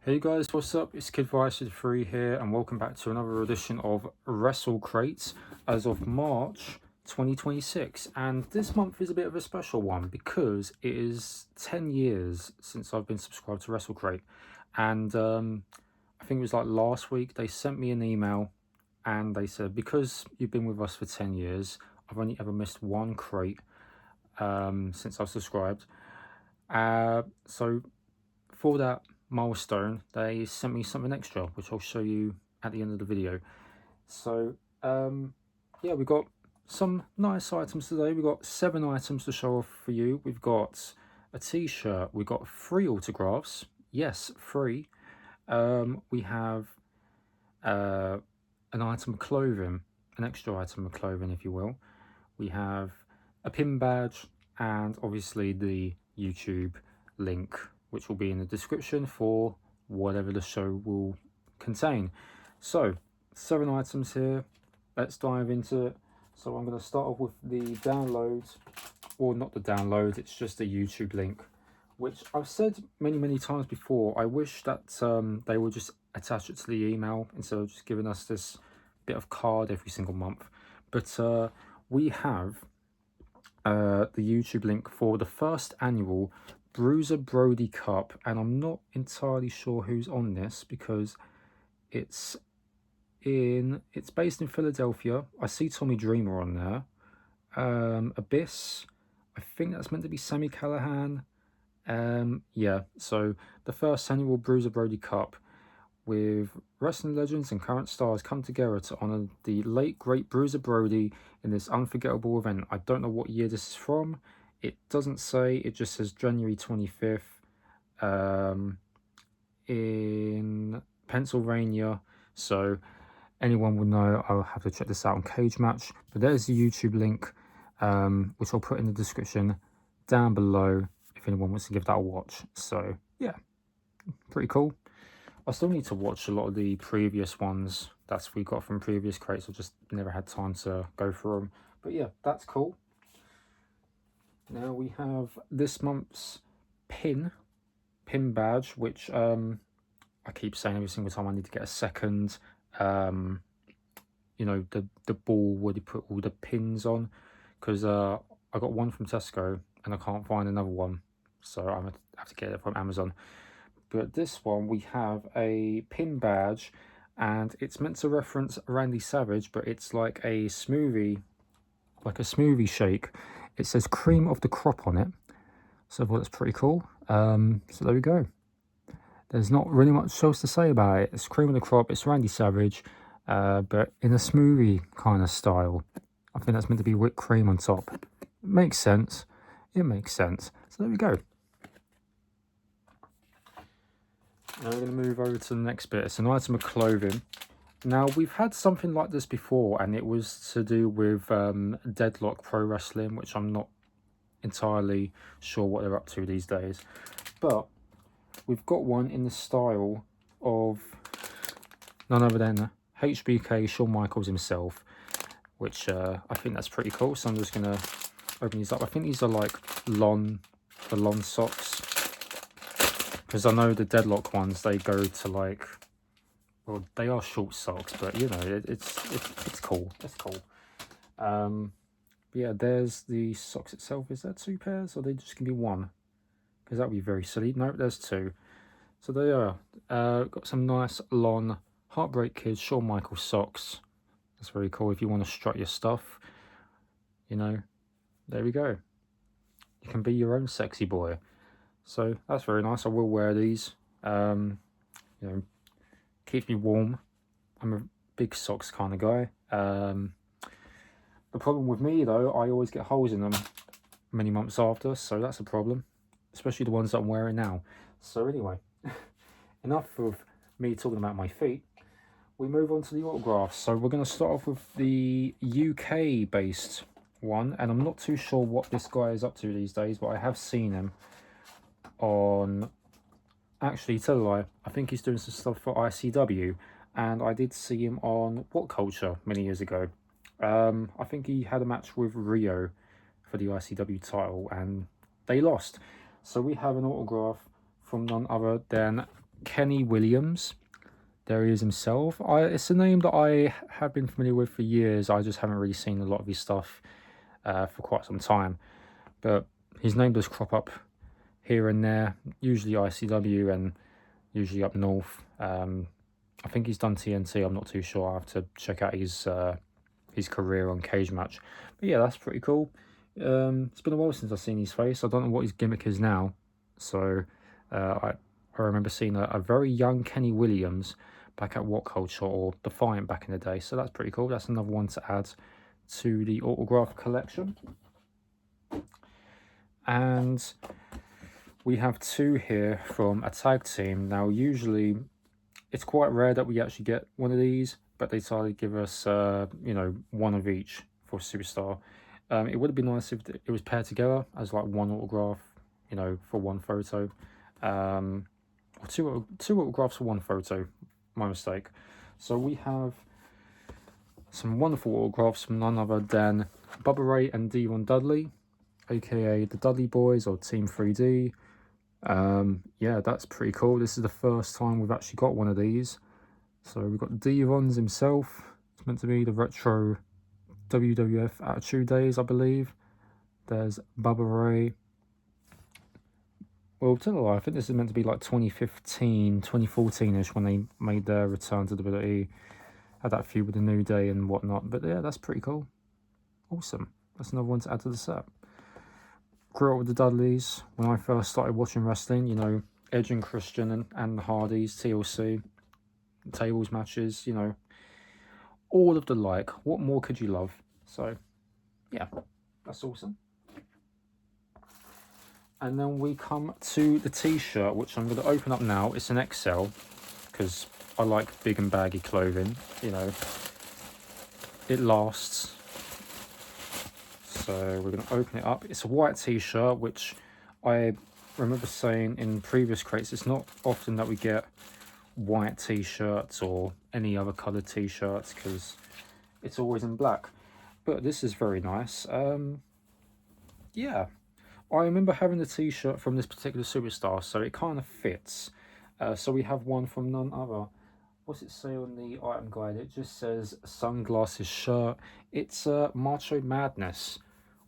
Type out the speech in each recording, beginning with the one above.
Hey guys, what's up? It's Kiddvirus53 here, and welcome back to another edition of WrestleCrate as of March 2026. And this month is a bit of a special one because it is 10 years since I've been subscribed to WrestleCrate. And I think it was like last week, they sent me an email and they said, because you've been with us for 10 years, I've only ever missed one crate since I've subscribed. So for that milestone, they sent me something extra, which I'll show you at the end of the video. So yeah, we got some nice items today. We've got 7 items to show off for you. We've got a t-shirt, we've got 3 autographs, yes, 3. We have an item of clothing, an extra item of clothing if you will. We have a pin badge and obviously the YouTube link, which will be in the description for whatever the show will contain. So 7 items here, let's dive into it. So I'm going to start off with the download, or not the download, it's just a YouTube link, which I've said many times before. I wish that they would just attach it to the email instead of just giving us this bit of card every single month. But we have the YouTube link for the first annual Bruiser Brody Cup, and I'm not entirely sure who's on this because it's based in Philadelphia. I see Tommy Dreamer on there. Abyss, I think that's meant to be Sami Callihan. Yeah, so the first annual Bruiser Brody Cup, with wrestling legends and current stars come together to honour the late great Bruiser Brody in this unforgettable event. I don't know what year this is from. It doesn't say, it just says January 25th in Pennsylvania. So anyone will know. I'll have to check this out on Cage Match. But there's the YouTube link, which I'll put in the description down below if anyone wants to give that a watch. So yeah, pretty cool. I still need to watch a lot of the previous ones that we got from previous crates. I've just never had time to go through them. But yeah, that's cool. Now we have this month's pin badge, which I keep saying every single time I need to get a second, you know, the ball where they put all the pins on, because I got one from Tesco and I can't find another one, so I'm gonna have to get it from Amazon. But this one, we have a pin badge, and it's meant to reference Randy Savage, but it's like a smoothie, shake. It says cream of the crop on it, so I thought that's pretty cool. So there we go. There's not really much else to say about it. It's cream of the crop, it's Randy Savage, but in a smoothie kind of style. I think that's meant to be whipped cream on top. It makes sense. It makes sense. So there we go. Now we're going to move over to the next bit. It's an item of clothing. Now, we've had something like this before, and it was to do with Deadlock Pro Wrestling, which I'm not entirely sure what they're up to these days. But we've got one in the style of none other than HBK, Shawn Michaels himself, which I think that's pretty cool. So I'm just going to open these up. I think these are like the lawn socks. Because I know the Deadlock ones, they go to like, well, they are short socks, but you know, it's cool. It's cool. Yeah, there's the socks itself. Is that 2 pairs, or are they just gonna be 1? Because that would be very silly. No, there's 2. So they are. Got some nice long Heartbreak Kids Shawn Michaels socks. That's very cool. If you want to strut your stuff, you know, there we go. You can be your own sexy boy. So that's very nice. I will wear these. You know, keeps me warm. I'm a big socks kind of guy. The problem with me though, I always get holes in them many months after, so that's a problem, especially the ones that I'm wearing now. So anyway, enough of me talking about my feet. We move on to the autographs. So we're going to start off with the UK based one, and I'm not too sure what this guy is up to these days, but I have seen him on, actually, tell a lie, I think he's doing some stuff for ICW, and I did see him on What Culture many years ago. I think he had a match with Rio for the ICW title and they lost. So we have an autograph from none other than Kenny Williams. There he is himself. It's a name that I have been familiar with for years. I just haven't really seen a lot of his stuff for quite some time. But his name does crop up here and there, usually ICW and usually up north. I think he's done TNT. I'm not too sure. I have to check out his career on Cage Match. But yeah, that's pretty cool. It's been a while since I've seen his face. I don't know what his gimmick is now. So I remember seeing a very young Kenny Williams back at What Culture or Defiant back in the day. So that's pretty cool. That's another one to add to the autograph collection. And we have two here from a tag team. Now, usually it's quite rare that we actually get one of these, but they decided to give us, one of each for Superstar. It would have been nice if it was paired together as like one autograph, for one photo. Or two autographs for one photo. My mistake. So we have some wonderful autographs from none other than Bubba Ray and Devon Dudley, aka the Dudley Boys or Team 3D. Yeah, that's pretty cool. This is the first time we've actually got one of these. So we've got Devon's himself. It's meant to be the retro WWF Attitude Days, I believe. There's Bubba Ray. Well, tell a lie, I think this is meant to be like 2015, 2014-ish when they made their return to WWE. Had that feud with the New Day and whatnot. But yeah, that's pretty cool. Awesome. That's another one to add to the set. Grew up with the Dudleys when I first started watching wrestling. Edge and Christian and the Hardys, TLC, tables matches, all of the like. What more could you love? So, yeah, that's awesome. And then we come to the t-shirt, which I'm going to open up now. It's an XL because I like big and baggy clothing. It lasts. So we're going to open it up. It's a white t-shirt, which I remember saying in previous crates, it's not often that we get white t-shirts or any other coloured t-shirts because it's always in black. But this is very nice. Yeah, I remember having the t-shirt from this particular superstar, so it kind of fits. So we have one from none other. What's it say on the item guide? It just says sunglasses shirt. It's Macho Madness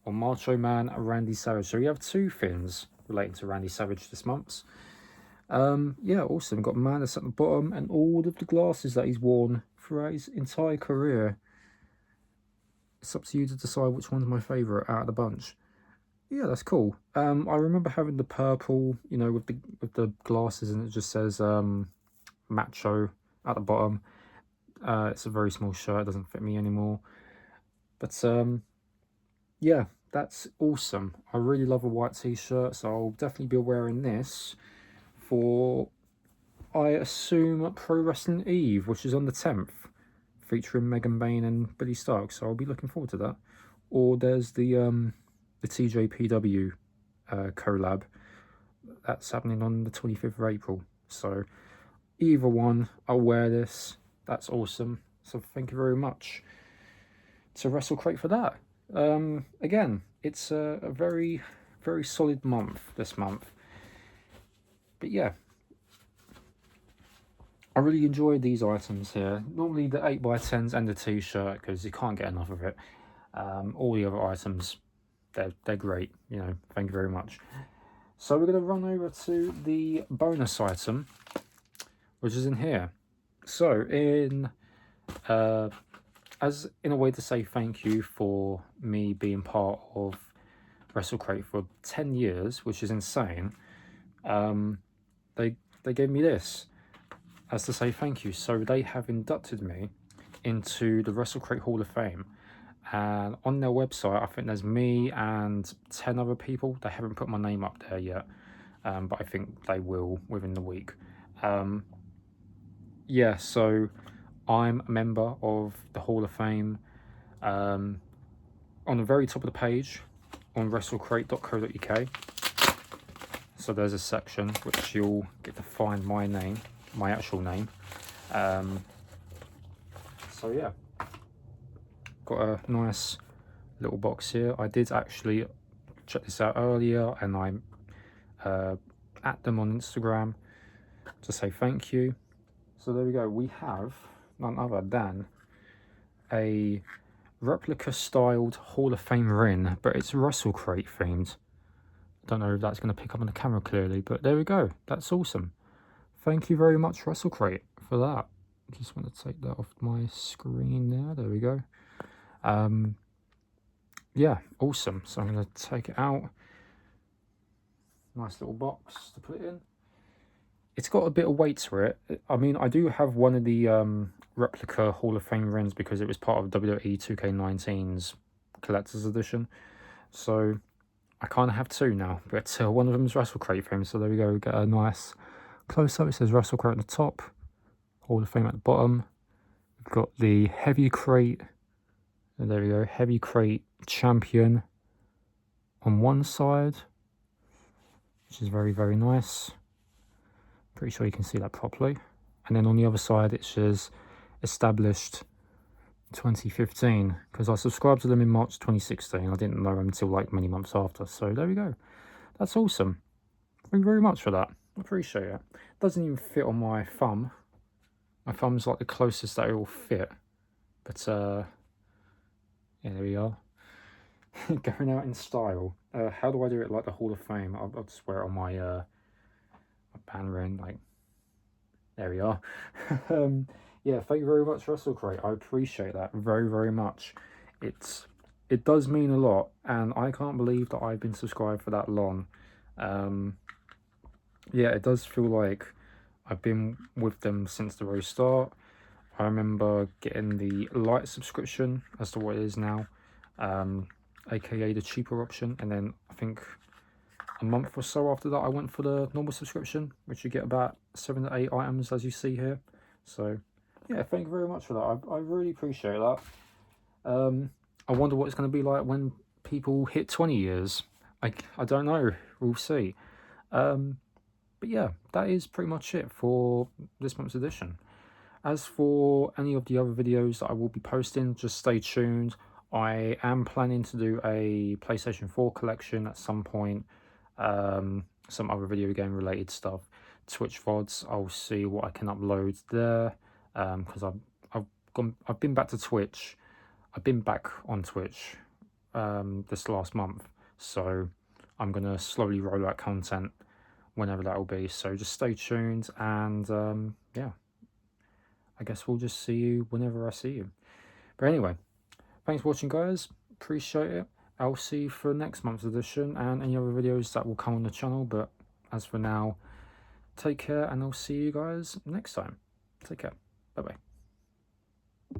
or Macho Man Randy Savage. So we have two fins relating to Randy Savage this month. Yeah, awesome. Got Madness at the bottom and all of the glasses that he's worn throughout his entire career. It's up to you to decide which one's my favourite out of the bunch. Yeah, that's cool. I remember having the purple, with the glasses, and it just says Macho at the bottom. It's a very small shirt, it doesn't fit me anymore. But yeah, that's awesome. I really love a white t-shirt, so I'll definitely be wearing this for, I assume, Pro Wrestling Eve, which is on the 10th, featuring Megan Bain and Billy Starks. So I'll be looking forward to that. Or there's the TJPW collab that's happening on the 25th of April. So either one, I'll wear this. That's awesome. So thank you very much to WrestleCrate for that. Again, it's a very, very solid month this month. But yeah, I really enjoyed these items here. Normally the 8x10s and the t-shirt, because you can't get enough of it. All the other items, they're great, thank you very much. So we're going to run over to the bonus item, which is in here. So as in a way to say thank you for me being part of WrestleCrate for 10 years, which is insane, they gave me this as to say thank you. So they have inducted me into the WrestleCrate Hall of Fame. And on their website, I think there's me and 10 other people. They haven't put my name up there yet, but I think they will within the week. Yeah, so I'm a member of the Hall of Fame. On the very top of the page, on WrestleCrate.co.uk. So there's a section which you'll get to find my name, my actual name. So yeah. Got a nice little box here. I did actually check this out earlier, and I'm at them on Instagram. to say thank you. So there we go. We have none other than a replica styled Hall of Fame ring, but it's WrestleCrate themed. I don't know if that's going to pick up on the camera clearly, but there we go. That's awesome. Thank you very much, WrestleCrate, for that. Just want to take that off my screen there. There we go. Yeah, awesome. So I'm going to take it out. Nice little box to put it in. It's got a bit of weight to it. I mean, I do have one of the replica Hall of Fame rings because it was part of WWE 2K19's collector's edition. So I kind of have two now, but one of them is WrestleCrate for him. So there we go. We get a nice close-up. It says WrestleCrate at the top, Hall of Fame at the bottom. We've got the Heavy Crate, and there we go, Heavy Crate Champion on one side, which is very, very nice. Pretty sure you can see that properly. And then on the other side, it says established 2015, because I subscribed to them in March 2016. I didn't know them until like many months after. So there we go. That's awesome. Thank you very much for that. I appreciate it. Doesn't even fit on my thumb. My thumb's like the closest that it will fit. But yeah, there we are. Going out in style. How do I do it like the Hall of Fame? I'll just wear it on my band ring, like, there we are. Yeah, thank you very much, WrestleCrate. I appreciate that very, very much. It does mean a lot, and I can't believe that I've been subscribed for that long. Yeah, it does feel like I've been with them since the very start. I remember getting the light subscription as to what it is now, aka the cheaper option, and then I think a month or so after that I went for the normal subscription, which you get about 7 to 8 items as you see here. So yeah, thank you very much for that. I really appreciate that. I wonder what it's going to be like when people hit 20 years. I don't know, we'll see. But yeah, that is pretty much it for this month's edition. As for any of the other videos that I will be posting, just stay tuned. I am planning to do a PlayStation 4 collection at some point. Some other video game related stuff, Twitch VODs. I'll see what I can upload there, because I've been back to Twitch. I've been back on Twitch this last month, so I'm gonna slowly roll out content whenever that will be. So just stay tuned, and yeah, I guess we'll just see you whenever I see you. But anyway, thanks for watching, guys. Appreciate it. I'll see you for next month's edition and any other videos that will come on the channel. But as for now, take care, and I'll see you guys next time. Take care. Bye-bye.